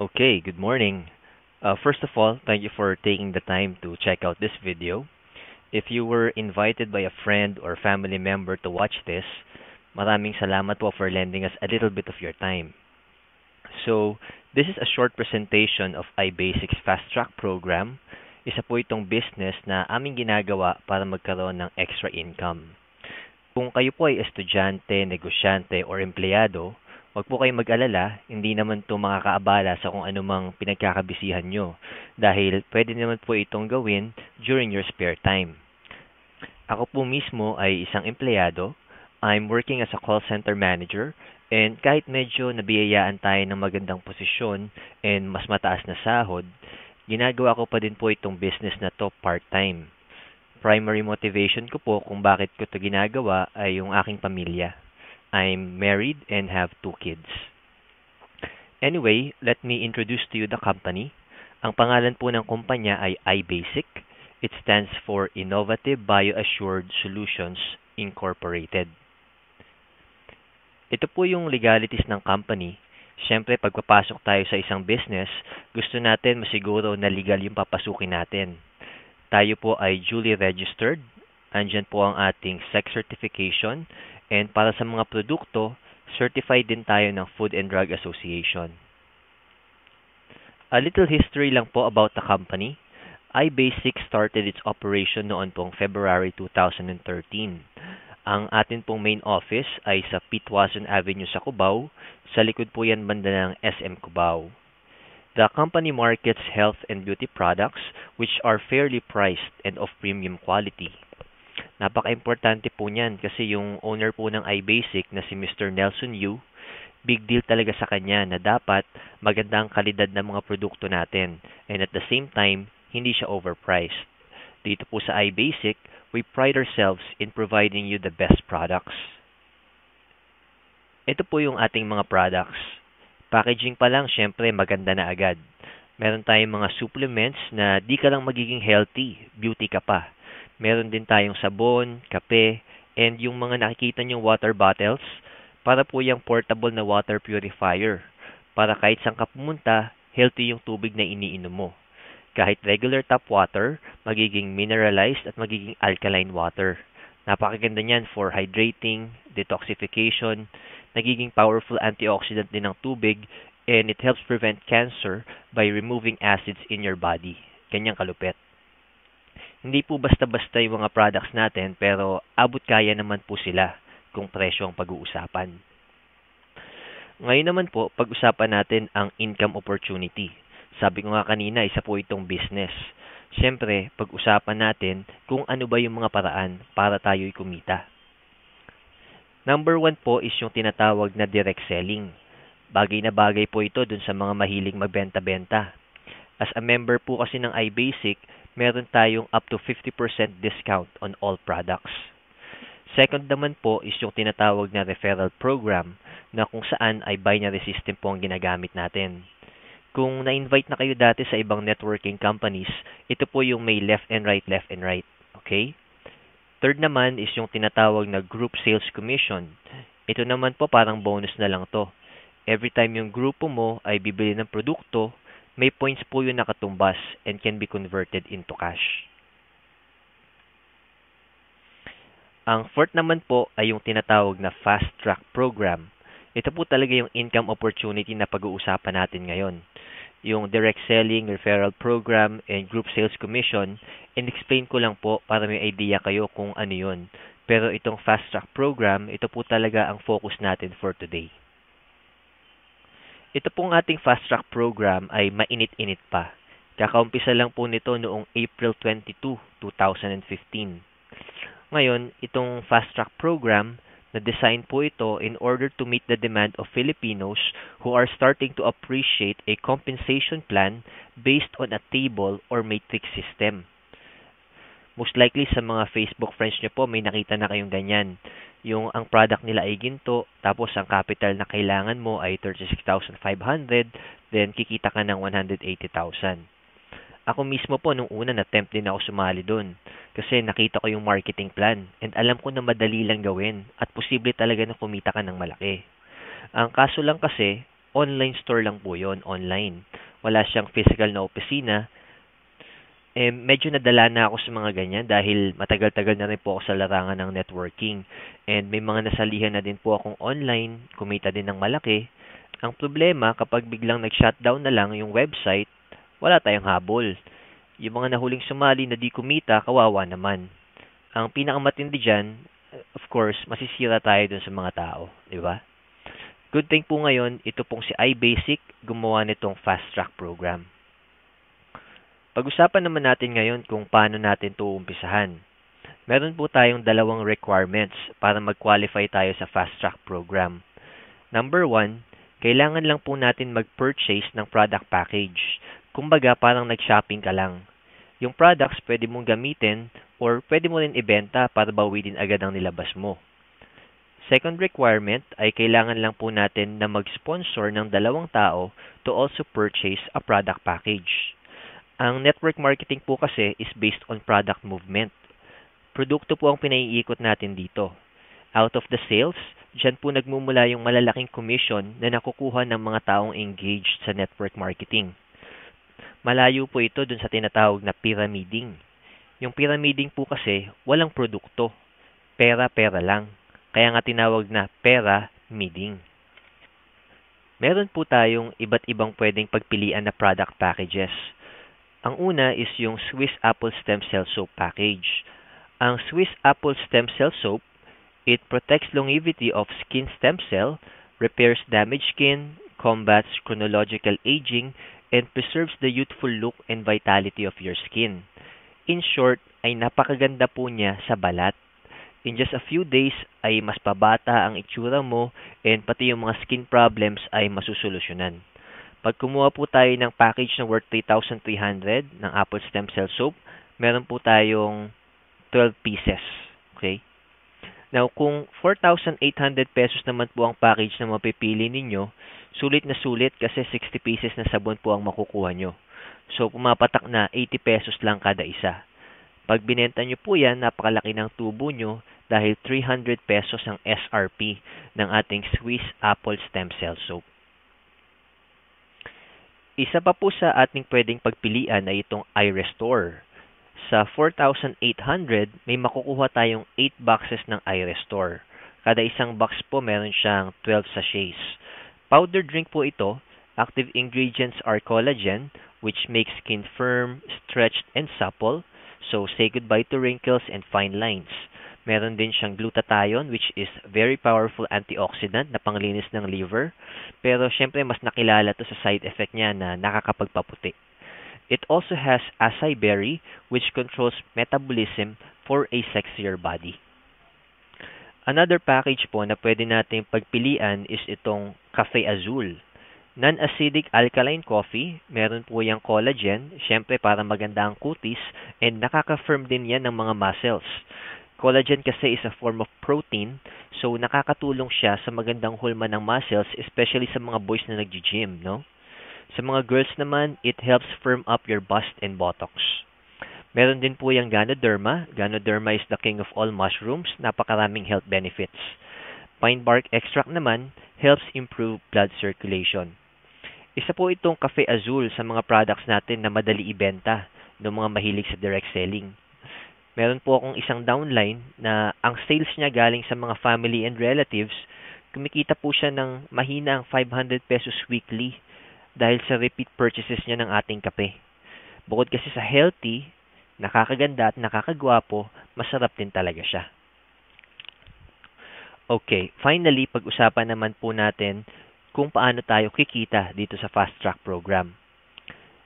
Okay, good morning. First of all, thank you for taking the time to check out this video. If you were invited by a friend or family member to watch this, maraming salamat po for lending us a little bit of your time. So, this is a short presentation of iBasics Fast Track Program. Isa po itong business na aming ginagawa para magkaroon ng extra income. Kung kayo po ay estudyante, negosyante, or empleyado, wag po kayong mag-alala, hindi naman ito makakaabala sa kung anumang pinagkakabisihan nyo dahil pwede naman po itong gawin during your spare time. Ako po mismo ay isang empleyado. I'm working as a call center manager and kahit medyo nabiyayaan tayo ng magandang posisyon and mas mataas na sahod, ginagawa ko pa din po itong business na to part-time. Primary motivation ko po kung bakit ko ito ginagawa ay yung aking pamilya. I'm married and have 2 kids. Anyway, let me introduce to you the company. Ang pangalan po ng kumpanya ay iBasic. It stands for Innovative Bioassured Solutions Incorporated. Ito po yung legalities ng company. Siyempre, pagpapasok tayo sa isang business, gusto natin masiguro na legal yung papasukin natin. Tayo po ay duly registered. Andyan po ang ating SEC certification. And para sa mga produkto, certified din tayo ng Food and Drug Association. A little history lang po about the company. iBasic started its operation noon pong February 2013. Ang atin pong main office ay sa Pitwason Avenue sa Cubao. Sa likod po yan banda ng SM Cubao. The company markets health and beauty products which are fairly priced and of premium quality. Napaka-importante po niyan kasi yung owner po ng iBasic na si Mr. Nelson Yu, big deal talaga sa kanya na dapat maganda ang kalidad ng mga produkto natin and at the same time, hindi siya overpriced. Dito po sa iBasic, we pride ourselves in providing you the best products. Ito po yung ating mga products. Packaging pa lang, syempre maganda na agad. Meron tayong mga supplements na di ka lang magiging healthy, beauty ka pa. Meron din tayong sabon, kape, and yung mga nakikita nyong water bottles para po yung portable na water purifier. Para kahit saan ka pumunta, healthy yung tubig na iniinom mo. Kahit regular tap water, magiging mineralized at magiging alkaline water. Napakaganda niyan for hydrating, detoxification, nagiging powerful antioxidant din ng tubig, and it helps prevent cancer by removing acids in your body. Ganyang kalupit. Hindi po basta-basta yung mga products natin pero abot kaya naman po sila kung presyo ang pag-uusapan. Ngayon naman po, pag-usapan natin ang income opportunity. Sabi ko nga kanina, isa po itong business. Siyempre, pag-usapan natin kung ano ba yung mga paraan para tayo'y kumita. Number 1 po is yung tinatawag na direct selling. Bagay na bagay po ito dun sa mga mahiling magbenta-benta. As a member po kasi ng iBasic, meron tayong up to 50% discount on all products. Second naman po is yung tinatawag na referral program na kung saan ay binary system po ang ginagamit natin. Kung na-invite na kayo dati sa ibang networking companies, ito po yung may left and right. Okay? Third naman is yung tinatawag na group sales commission. Ito naman po parang bonus na lang to. Every time yung grupo mo ay bibili ng produkto, may points po yung nakatumbas and can be converted into cash. Ang fourth naman po ay yung tinatawag na fast track program. Ito po talaga yung income opportunity na pag-uusapan natin ngayon. Yung direct selling, referral program, and group sales commission, in-explain ko lang po para may idea kayo kung ano yun. Pero itong fast track program, ito po talaga ang focus natin for today. Ito pong ating fast track program ay mainit-init pa. Kakaumpisa lang po nito noong April 22, 2015. Ngayon, itong fast track program, na-design po ito in order to meet the demand of Filipinos who are starting to appreciate a compensation plan based on a table or matrix system. Most likely sa mga Facebook friends nyo po, may nakita na kayong ganyan. Yung ang product nila ay ginto, tapos ang capital na kailangan mo ay 36,500, then kikita ka ng 180,000. Ako mismo po, nung una na-tempt din ako sumali doon. Kasi nakita ko yung marketing plan and alam ko na madali lang gawin at posible talaga na kumita ka ng malaki. Ang kaso lang kasi, online store lang po yon, online. Wala siyang physical na opisina. Medyo nadala na ako sa mga ganyan dahil matagal-tagal na rin po ako sa larangan ng networking. And may mga nasalihan na din po akong online, kumita din ng malaki. Ang problema, kapag biglang nag-shutdown na lang yung website, wala tayong habol. Yung mga nahuling sumali na di kumita, kawawa naman. Ang pinakamatindi dyan, of course, masisira tayo dun sa mga tao, di ba? Good thing po ngayon, ito pong si iBasic gumawa nitong fast track program. Pag-usapan naman natin ngayon kung paano natin ito umpisahan. Meron po tayong dalawang requirements para mag-qualify tayo sa fast track program. Number 1, kailangan lang po natin mag-purchase ng product package. Kumbaga parang nag-shopping ka lang. Yung products pwede mong gamitin or pwede mo rin ibenta para bawiin agad ang nilabas mo. Second requirement ay kailangan lang po natin na mag-sponsor ng dalawang tao to also purchase a product package. Ang network marketing po kasi is based on product movement. Produkto po ang pinaiikot natin dito. Out of the sales, dyan po nagmumula yung malalaking commission na nakukuha ng mga taong engaged sa network marketing. Malayo po ito dun sa tinatawag na pyramiding. Yung pyramiding po kasi walang produkto. Pera-pera lang. Kaya nga tinawag na pera-miding. Meron po tayong iba't ibang pwedeng pagpilian na product packages. Ang una is yung Swiss Apple Stem Cell Soap Package. Ang Swiss Apple Stem Cell Soap, it protects longevity of skin stem cell, repairs damaged skin, combats chronological aging, and preserves the youthful look and vitality of your skin. In short, ay napakaganda po niya sa balat. In just a few days ay mas pabata ang itsura mo and pati yung mga skin problems ay masusolusyonan. Pag kumuha po tayo ng package na worth 3,300 ng Apple Stem Cell Soap, meron po tayong 12 pieces. Okay? Now, kung 4,800 pesos naman po ang package na mapipili ninyo, sulit na sulit kasi 60 pieces na sabon po ang makukuha nyo. So, pumapatak na 80 pesos lang kada isa. Pag binenta nyo po yan, napakalaki ng tubo nyo dahil 300 pesos ang SRP ng ating Swiss Apple Stem Cell Soap. Isa pa po sa ating pwedeng pagpilian ay itong iRestore. Sa 4,800, may makukuha tayong 8 boxes ng iRestore. Kada isang box po meron siyang 12 sachets. Powder drink po ito. Active ingredients are collagen, which makes skin firm, stretched, and supple. So, say goodbye to wrinkles and fine lines. Meron din siyang glutathione, which is very powerful antioxidant na panglinis ng liver. Pero syempre mas nakilala to sa side effect niya na nakakapagpaputi. It also has acai berry, which controls metabolism for a sexier body. Another package po na pwede nating pagpilian is itong Cafe Azul. Non-acidic alkaline coffee, meron po yung collagen, syempre para maganda ang kutis, and nakaka-firm din yan ng mga muscles. Collagen kasi is a form of protein, so nakakatulong siya sa magandang hulma ng muscles, especially sa mga boys na nag-gym, no? Sa mga girls naman, it helps firm up your bust and buttocks. Meron din po yung Ganoderma. Ganoderma is the king of all mushrooms, napakaraming health benefits. Pine bark extract naman helps improve blood circulation. Isa po itong Cafe Azul sa mga products natin na madali ibenta ng mga mahilig sa direct selling. Meron po akong isang downline na ang sales niya galing sa mga family and relatives, kumikita po siya ng mahina ang 500 pesos weekly dahil sa repeat purchases niya ng ating kape. Bukod kasi sa healthy, nakakaganda at nakakagwapo, masarap din talaga siya. Okay, finally, pag-usapan naman po natin kung paano tayo kikita dito sa Fast Track program.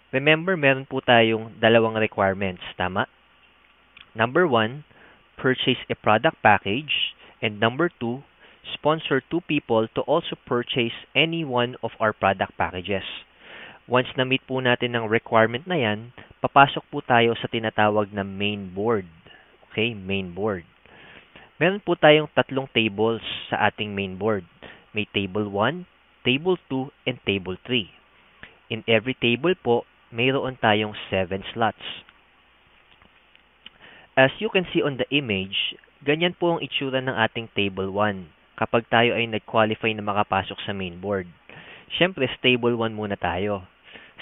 Remember, meron po tayong dalawang requirements, tama? Number 1, purchase a product package. And number 2, sponsor 2 people to also purchase any one of our product packages. Once na-meet po natin ng requirement na yan, papasok po tayo sa tinatawag na main board. Okay, main board. Meron po tayong 3 tables sa ating main board. May table 1, table 2, and table 3. In every table po, mayroon tayong 7 slots. As you can see on the image, ganyan po ang itsura ng ating table 1 kapag tayo ay nag-qualify na makapasok sa main board. Siyempre, stable 1 muna tayo.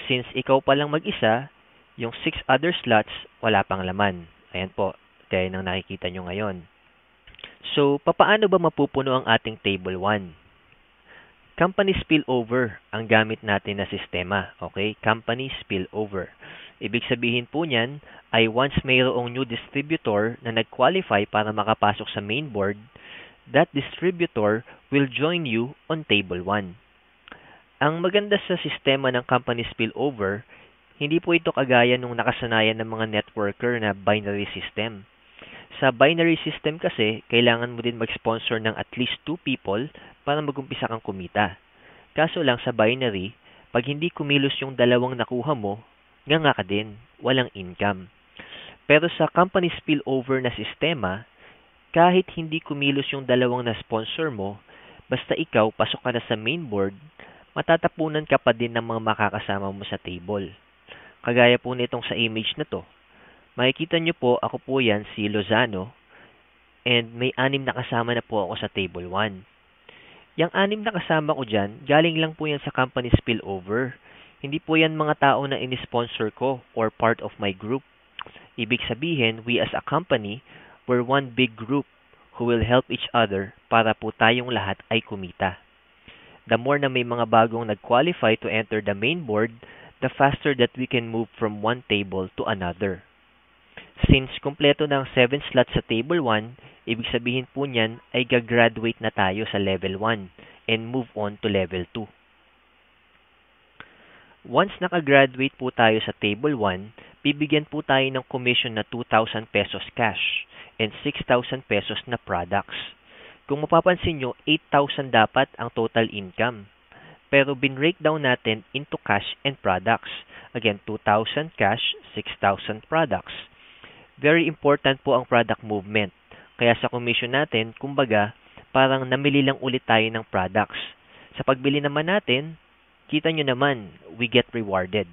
Since ikaw pa lang mag-isa, yung 6 other slots, wala pang laman. Ayan po, gaya ng nakikita nyo ngayon. So, papaano ba mapupuno ang ating table 1? Company spillover ang gamit natin na sistema. Okay? Company spillover. Ibig sabihin po niyan ay once mayroong new distributor na nag-qualify para makapasok sa main board, that distributor will join you on table 1. Ang maganda sa sistema ng company spillover, hindi po ito kagaya nung nakasanayan ng mga networker na binary system. Sa binary system kasi, kailangan mo din mag-sponsor ng at least 2 people para mag-umpisa kang kumita. Kaso lang sa binary, pag hindi kumilos yung dalawang nakuha mo, nga ka din, walang income. Pero sa company spillover na sistema, kahit hindi kumilos yung dalawang na sponsor mo, basta ikaw pasok ka na sa main board, matatapunan ka pa din ng mga makakasama mo sa table. Kagaya po nitong sa image na to. Makikita nyo po, ako po yan, si Lozano, and may 6 na kasama na po ako sa table 1. Yung 6 na kasama ko dyan, galing lang po yan sa company spillover. Hindi po yan mga tao na in-sponsor ko or part of my group. Ibig sabihin, we as a company, we're one big group who will help each other para po tayong lahat ay kumita. The more na may mga bagong nag-qualify to enter the main board, the faster that we can move from one table to another. Since kumpleto ng 7 slots sa table 1, ibig sabihin po niyan ay gagraduate na tayo sa level 1 and move on to level 2. Once nakagraduate po tayo sa table 1, bibigyan po tayo ng commission na 2,000 pesos cash and 6,000 pesos na products. Kung mapapansin nyo, 8,000 dapat ang total income. Pero bin-breakdown natin into cash and products. Again, 2,000 cash, 6,000 products. Very important po ang product movement. Kaya sa commission natin, kumbaga, parang namili lang ulit tayo ng products. Sa pagbili naman natin, kita nyo naman, we get rewarded.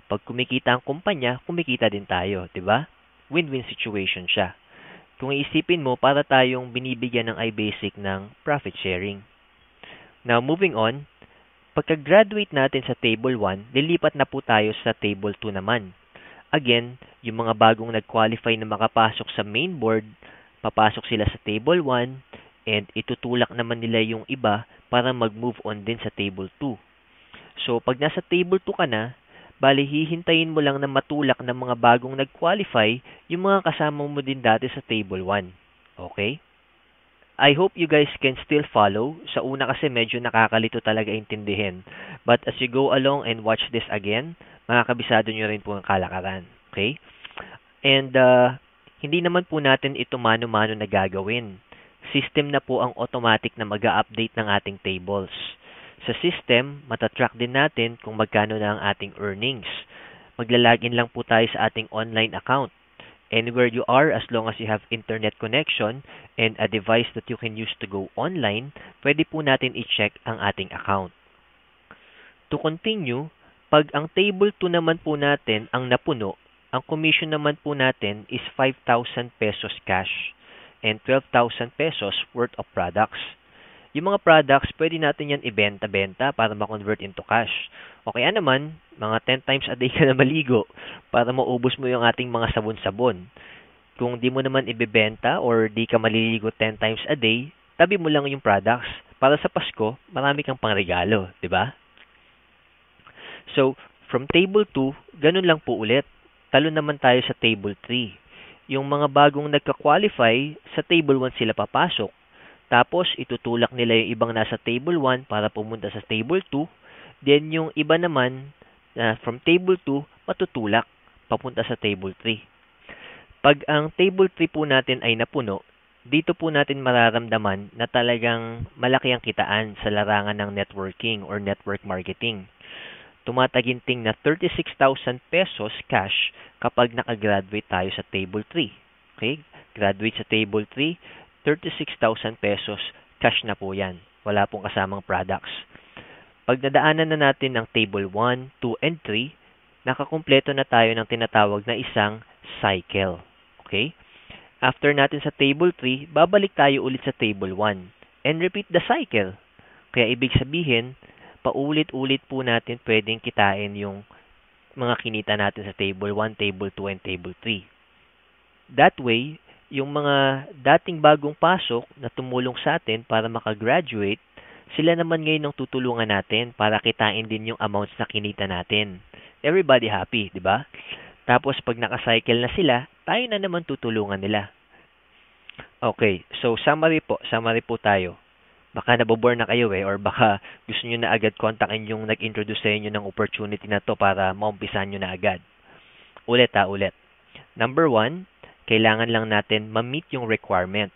Pag kumikita ang kumpanya, kumikita din tayo, di ba? Win-win situation siya. Kung iisipin mo, para tayong binibigyan ng iBasic ng profit sharing. Now, moving on, pagka-graduate natin sa table 1, lilipat na po tayo sa table 2 naman. Again, yung mga bagong nag-qualify na makapasok sa main board, papasok sila sa table 1 and itutulak naman nila yung iba para mag-move on din sa table 2. So, pag nasa table 2 ka na, bali hihintayin mo lang na matulak ng mga bagong nag-qualify yung mga kasama mo din dati sa table 1. Okay? I hope you guys can still follow. Sa una kasi medyo nakakalito talaga intindihin. But as you go along and watch this again, makakabisado nyo rin po ang kalakaran. Okay? And hindi naman po natin ito mano-mano na gagawin. System na po ang automatic na mag-a-update ng ating tables. Sa system, matatrack din natin kung magkano na ang ating earnings. Maglalagin lang po tayo sa ating online account. Anywhere you are, as long as you have internet connection and a device that you can use to go online, pwede po natin i-check ang ating account. To continue, pag ang table 2 naman po natin ang napuno, ang commission naman po natin is 5,000 pesos cash and 12,000 pesos worth of products. Yung mga products, pwede natin yan ibenta-benta para ma-convert into cash. O kaya naman, mga 10 times a day ka na maligo para maubos mo yung ating mga sabon-sabon. Kung di mo naman ibebenta or di ka maliligo 10 times a day, tabi mo lang yung products. Para sa Pasko, marami kang pangregalo, di ba? So, from table 2, ganun lang po ulit. Talo naman tayo sa table 3. Yung mga bagong nagka-qualify, sa table 1 sila papasok. Tapos, itutulak nila yung ibang nasa table 1 para pumunta sa table 2. Then, yung iba naman, from table 2, matutulak papunta sa table 3. Pag ang table 3 po natin ay napuno, dito po natin mararamdaman na talagang malaki ang kitaan sa larangan ng networking or network marketing. Tumataginting na 36,000 pesos cash kapag nakagraduate tayo sa table 3. Okay? Graduate sa table 3, 36,000 pesos cash na po yan. Wala pong kasamang products. Pag nadaanan na natin ang table 1, 2, and 3, nakakumpleto na tayo ng tinatawag na isang cycle. Okay? After natin sa table 3, babalik tayo ulit sa table 1 and repeat the cycle. Kaya ibig sabihin, paulit-ulit po natin pwedeng kitain yung mga kinita natin sa table 1, table 2, and table 3. That way, yung mga dating bagong pasok na tumulong sa atin para makagraduate, sila naman ngayon ang tutulungan natin para kitain din yung amounts na kinita natin. Everybody happy, di ba? Tapos pag nakacycle na sila, tayo na naman tutulungan nila. Okay, so summary po tayo. Baka nabobore na kayo or baka gusto nyo na agad kontakin yung nag-introduce sa inyo ng opportunity na to para maumpisan nyo na agad. Ulit. Number 1, kailangan lang natin ma-meet yung requirement.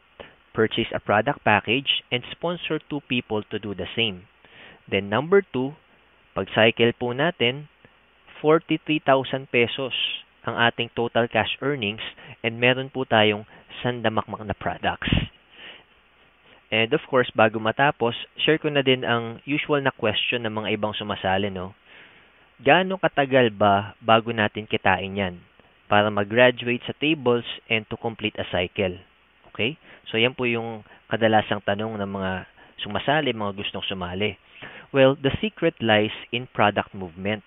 Purchase a product package and sponsor 2 people to do the same. Then number 2, pag cycle po natin, 43,000 pesos ang ating total cash earnings and meron po tayong sandamakmak na products. And of course, bago matapos, share ko na din ang usual na question ng mga ibang sumasali, no? Gaano katagal ba bago natin kitain yan para mag-graduate sa tables and to complete a cycle? Okay? So, yan po yung kadalasang tanong ng mga sumasali, mga gustong sumali. Well, the secret lies in product movement.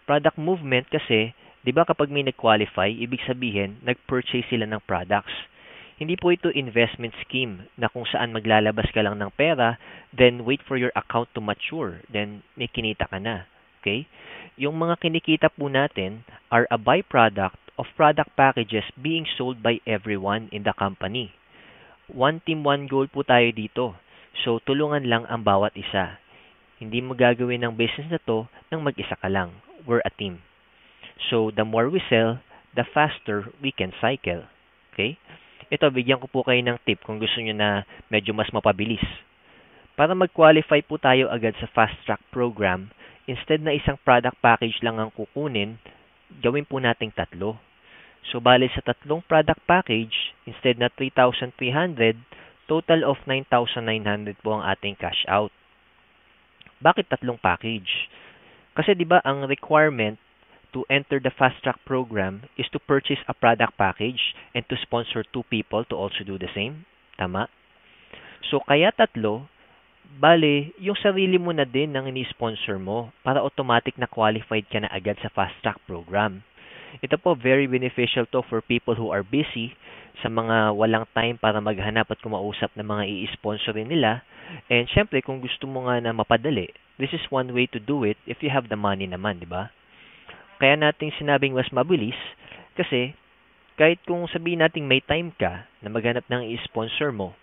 Product movement kasi, di ba kapag may nag-qualify, ibig sabihin, nag-purchase sila ng products. Hindi po ito investment scheme na kung saan maglalabas ka lang ng pera, then wait for your account to mature, then may kinita ka na. Okay? Yung mga kinikita po natin are a byproduct of product packages being sold by everyone in the company. One team, one goal po tayo dito. So, tulungan lang ang bawat isa. Hindi mo gagawin ng business na to nang mag-isa ka lang. We're a team. So, the more we sell, the faster we can cycle. Okay? Ito, bigyan ko po kayo ng tip kung gusto nyo na medyo mas mapabilis. Para mag-qualify po tayo agad sa fast track program, instead na isang product package lang ang kukunin, gawin po nating 3. So, bali sa 3 product package, instead na 3,300, total of 9,900 po ang ating cash out. Bakit 3 package? Kasi 'di ba ang requirement to enter the fast track program is to purchase a product package and to sponsor 2 people to also do the same. Tama? So, kaya 3, bali, yung sarili mo na din ang ini-sponsor mo para automatic na qualified ka na agad sa fast track program. Ito po, very beneficial to for people who are busy, sa mga walang time para maghanap at kumausap ng mga i-sponsorin nila. And syempre, kung gusto mo nga na mapadali, this is one way to do it if you have the money naman, di ba? Kaya nating sinabing mas mabilis kasi kahit kung sabihin nating may time ka na maghanap ng i-sponsor mo,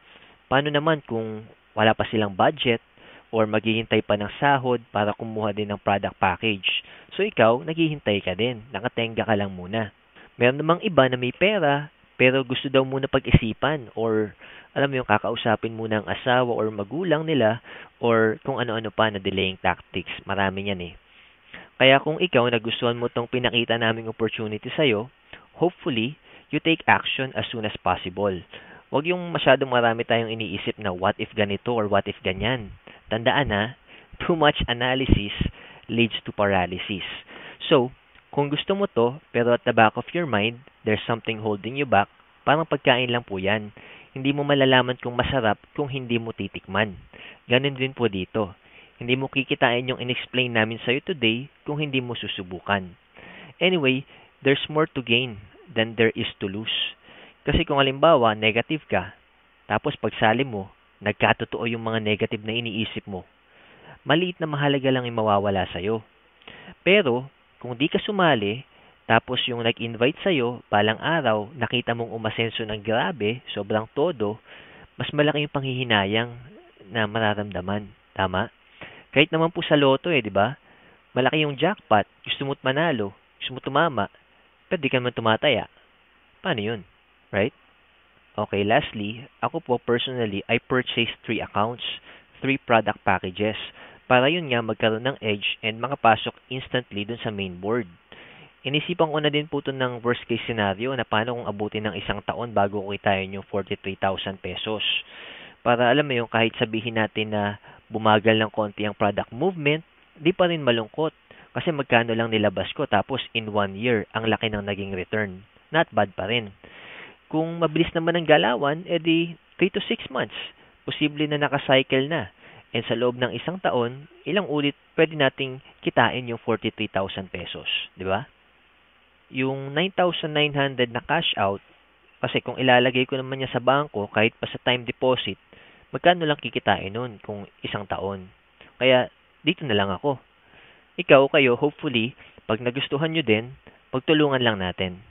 paano naman kung wala pa silang budget or maghihintay pa ng sahod para kumuha din ng product package? So, ikaw, naghihintay ka din. Nakatenga ka lang muna. Meron namang iba na may pera, pero gusto daw muna pag-isipan or, alam mo yung kakausapin muna ang asawa or magulang nila or kung ano-ano pa na delaying tactics. Marami yan eh. Kaya kung ikaw nagustuhan mo tong pinakita naming opportunity sa'yo, hopefully, you take action as soon as possible. Huwag yung masyadong marami tayong iniisip na what if ganito or what if ganyan. Tandaan ha, too much analysis leads to paralysis. So, kung gusto mo to, pero at the back of your mind, there's something holding you back, parang pagkain lang po yan. Hindi mo malalaman kung masarap kung hindi mo titikman. Ganun din po dito. Hindi mo kikitain yung in-explain namin sa'yo today kung hindi mo susubukan. Anyway, there's more to gain than there is to lose. Kasi kung halimbawa, negative ka, tapos pagsali mo, nagkatotoo yung mga negative na iniisip mo, maliit na mahalaga lang yung mawawala sa'yo. Pero, kung di ka sumali, tapos yung nag-invite sa'yo, balang araw, nakita mong umasenso ng grabe, sobrang todo, mas malaki yung panghihinayang na mararamdaman. Tama? Kahit naman po sa loto di ba? Malaki yung jackpot, gusto mo't manalo, gusto mo tumama, pero di ka naman tumataya. Paano yun? Right? Okay, lastly, ako po personally, I purchased 3 accounts, 3 product packages, para yun nga magkaroon ng edge and makapasok instantly dun sa main board. Inisipan ko na din po ito ng worst case scenario na paano kung abutin ng 1 taon bago ko kitain yung 43,000 pesos. Para alam mo yung kahit sabihin natin na bumagal ng konti ang product movement, di pa rin malungkot. Kasi magkano lang nilabas ko tapos in 1 year, ang laki ng naging return. Not bad pa rin. Kung mabilis naman ang galawan, edi 3 to 6 months. Posible na nakacycle na. And sa loob ng isang taon, ilang ulit pwede nating kitain yung 43,000 pesos, di ba? Yung 9,900 na cash out, kasi kung ilalagay ko naman niya sa bangko, kahit pa sa time deposit, magkano lang kikitain nun kung isang taon? Kaya, dito na lang ako. Ikaw, kayo, hopefully, pag nagustuhan nyo din, pagtulungan lang natin.